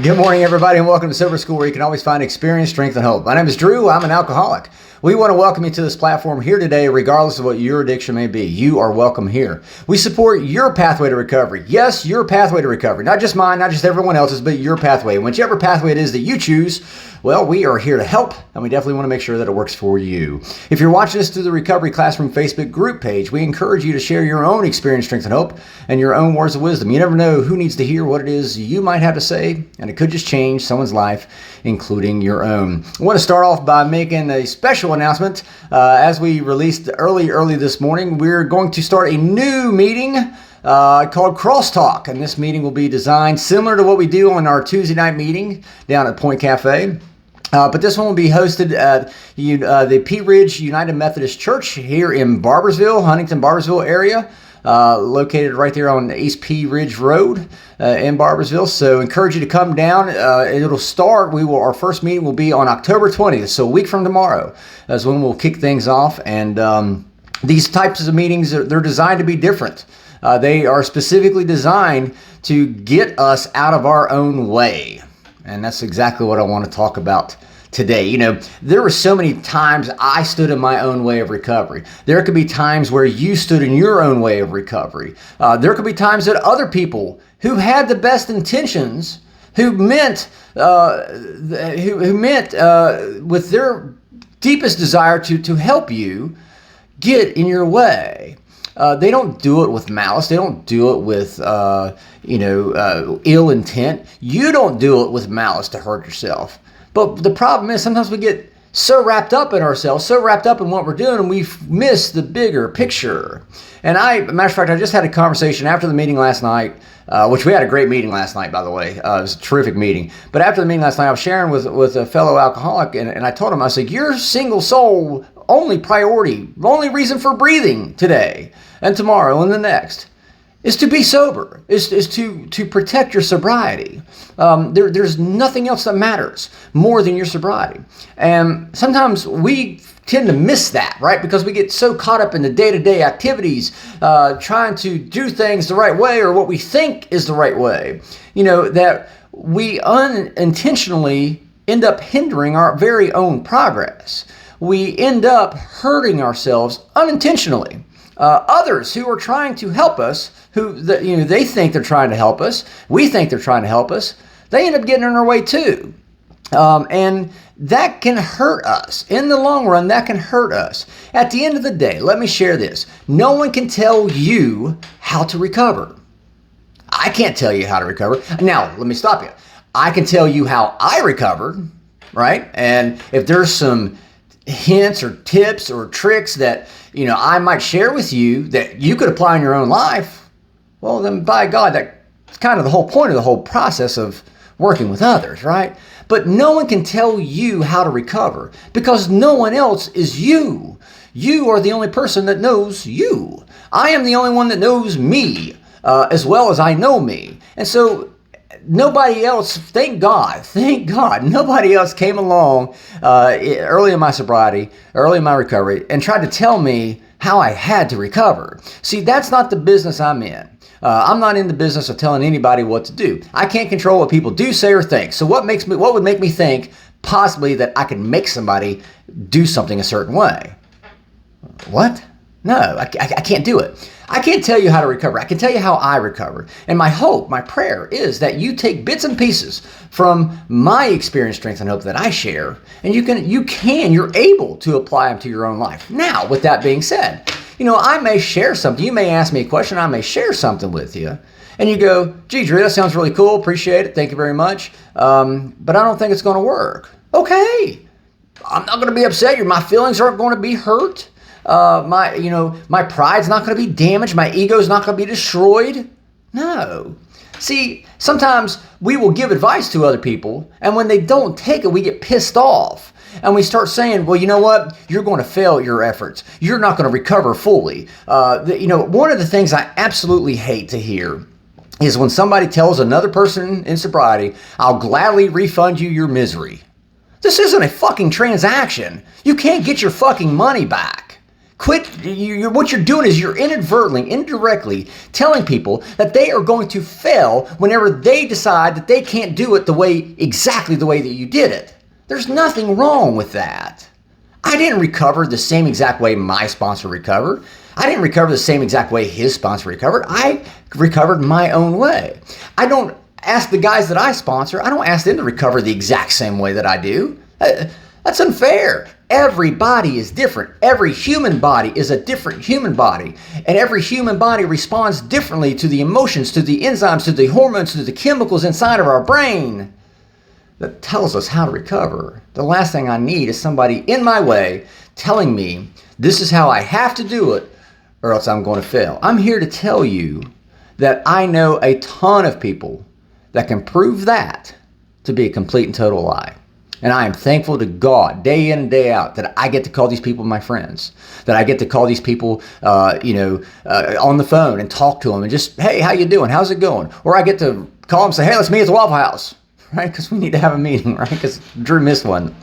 Good morning, everybody, and welcome to Sober School, where you can always find experience, strength, and hope. My name is Drew. I'm an alcoholic. We want to welcome you to this platform here today, regardless of what your addiction may be. You are welcome here. We support your pathway to recovery. Yes, your pathway to recovery. Not just mine, not just everyone else's, but your pathway. And whichever pathway it is that you choose, well, we are here to help, and we definitely want to make sure that it works for you. If you're watching this through the Recovery Classroom Facebook group page, we encourage you to share your own experience, strength, and hope, and your own words of wisdom. You never know who needs to hear what it is you might have to say, and it could just change someone's life, including your own. I want to start off by making a special announcement. As we released early this morning, we're going to start a new meeting called Crosstalk, and this meeting will be designed similar to what we do on our Tuesday night meeting down at Point Cafe. But this one will be hosted at the Pea Ridge United Methodist Church here in Barboursville, Huntington-Barboursville area, located right there on East Pea Ridge Road in Barboursville. So encourage you to come down. It'll start, our first meeting will be on October 20th, so a week from tomorrow. That's when we'll kick things off. And these types of meetings, they're designed to be different. They are specifically designed to get us out of our own way. And that's exactly what I want to talk about today. You know, there were so many times I stood in my own way of recovery. There could be times where you stood in your own way of recovery. There could be times that other people who had the best intentions, who meant with their deepest desire to help you, get in your way. They don't do it with malice. They don't do it with, ill intent. You don't do it with malice to hurt yourself. But the problem is sometimes we get so wrapped up in ourselves, so wrapped up in what we're doing, and we miss the bigger picture. And matter of fact, I just had a conversation after the meeting last night, which we had a great meeting last night, by the way. It was a terrific meeting. But after the meeting last night, I was sharing with a fellow alcoholic, and I told him, I said, your single soul only priority, only reason for breathing today and tomorrow and the next is to be sober, is to protect your sobriety. There's nothing else that matters more than your sobriety. And sometimes we tend to miss that, right? Because we get so caught up in the day-to-day activities, trying to do things the right way or what we think is the right way, that we unintentionally end up hindering our very own progress. We end up hurting ourselves unintentionally. Others who are trying to help us, they think they're trying to help us, we think they're trying to help us, they end up getting in our way too. And that can hurt us. In the long run, that can hurt us. At the end of the day, let me share this. No one can tell you how to recover. I can't tell you how to recover. Now, let me stop you. I can tell you how I recovered, right? And if there's some hints or tips or tricks that I might share with you that you could apply in your own life, well then by God, that's kind of the whole point of the whole process of working with others, right? But no one can tell you how to recover because no one else is you. You are the only person that knows you. I am the only one that knows me as well as I know me. And so nobody else, thank God, nobody else came along early in my sobriety, early in my recovery, and tried to tell me how I had to recover. See, that's not the business I'm in. I'm not in the business of telling anybody what to do. I can't control what people do, say, or think. So what would make me think possibly that I can make somebody do something a certain way? What? No, I can't do it. I can't tell you how to recover. I can tell you how I recovered. And my hope, my prayer is that you take bits and pieces from my experience, strength, and hope that I share, and you're able to apply them to your own life. Now, with that being said, I may share something. You may ask me a question. I may share something with you. And you go, gee, Drew, that sounds really cool. Appreciate it. Thank you very much. But I don't think it's going to work. Okay. I'm not going to be upset. My feelings aren't going to be hurt. My pride's not going to be damaged. My ego's not going to be destroyed. No. See, sometimes we will give advice to other people, and when they don't take it, we get pissed off. And we start saying, well, you know what? You're going to fail at your efforts. You're not going to recover fully. One of the things I absolutely hate to hear is when somebody tells another person in sobriety, I'll gladly refund you your misery. This isn't a fucking transaction. You can't get your fucking money back. Quit. What you're doing is you're inadvertently, indirectly telling people that they are going to fail whenever they decide that they can't do it exactly the way that you did it. There's nothing wrong with that. I didn't recover the same exact way my sponsor recovered. I didn't recover the same exact way his sponsor recovered. I recovered my own way. I don't ask the guys that I sponsor, I don't ask them to recover the exact same way that I do. That's unfair. Everybody is different. Every human body is a different human body. And every human body responds differently to the emotions, to the enzymes, to the hormones, to the chemicals inside of our brain that tells us how to recover. The last thing I need is somebody in my way telling me this is how I have to do it or else I'm going to fail. I'm here to tell you that I know a ton of people that can prove that to be a complete and total lie. And I am thankful to God day in and day out that I get to call these people my friends, that I get to call these people, on the phone and talk to them and just, hey, how you doing? How's it going? Or I get to call them and say, hey, let's meet at the Waffle House, right? Because we need to have a meeting, right? Because Drew missed one.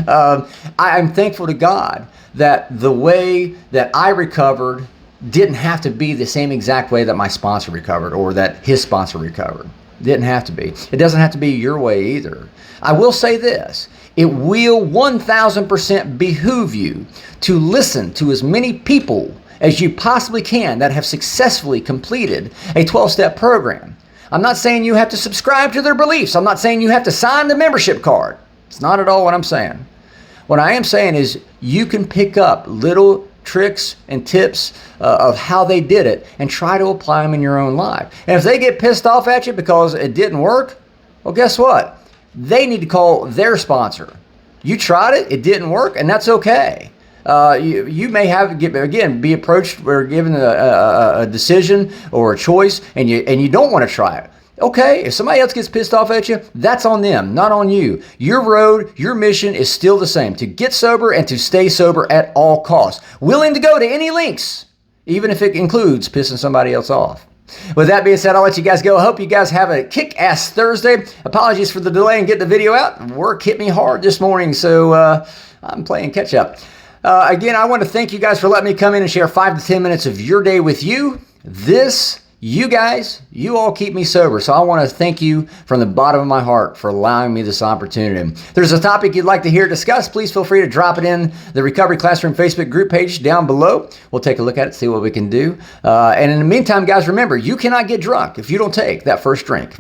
I'm thankful to God that the way that I recovered didn't have to be the same exact way that my sponsor recovered or that his sponsor recovered. Didn't have to be. It doesn't have to be your way either. I will say this. It will 1000% behoove you to listen to as many people as you possibly can that have successfully completed a 12-step program. I'm not saying you have to subscribe to their beliefs. I'm not saying you have to sign the membership card. It's not at all what I'm saying. What I am saying is you can pick up little tricks and tips of how they did it and try to apply them in your own life. And if they get pissed off at you because it didn't work, well, guess what? They need to call their sponsor. You tried it, it didn't work, and that's okay. You may be approached or given a decision or a choice, and you don't want to try it. Okay, if somebody else gets pissed off at you, that's on them, not on you. Your road, your mission is still the same, to get sober and to stay sober at all costs. Willing to go to any lengths, even if it includes pissing somebody else off. With that being said, I'll let you guys go. I hope you guys have a kick-ass Thursday. Apologies for the delay in getting the video out. Work hit me hard this morning, so I'm playing catch-up. Again, I want to thank you guys for letting me come in and share 5 to 10 minutes of your day with you. You guys, you all keep me sober. So I want to thank you from the bottom of my heart for allowing me this opportunity. If there's a topic you'd like to hear discussed, please feel free to drop it in the Recovery Classroom Facebook group page down below. We'll take a look at it, see what we can do. And in the meantime, guys, remember, you cannot get drunk if you don't take that first drink.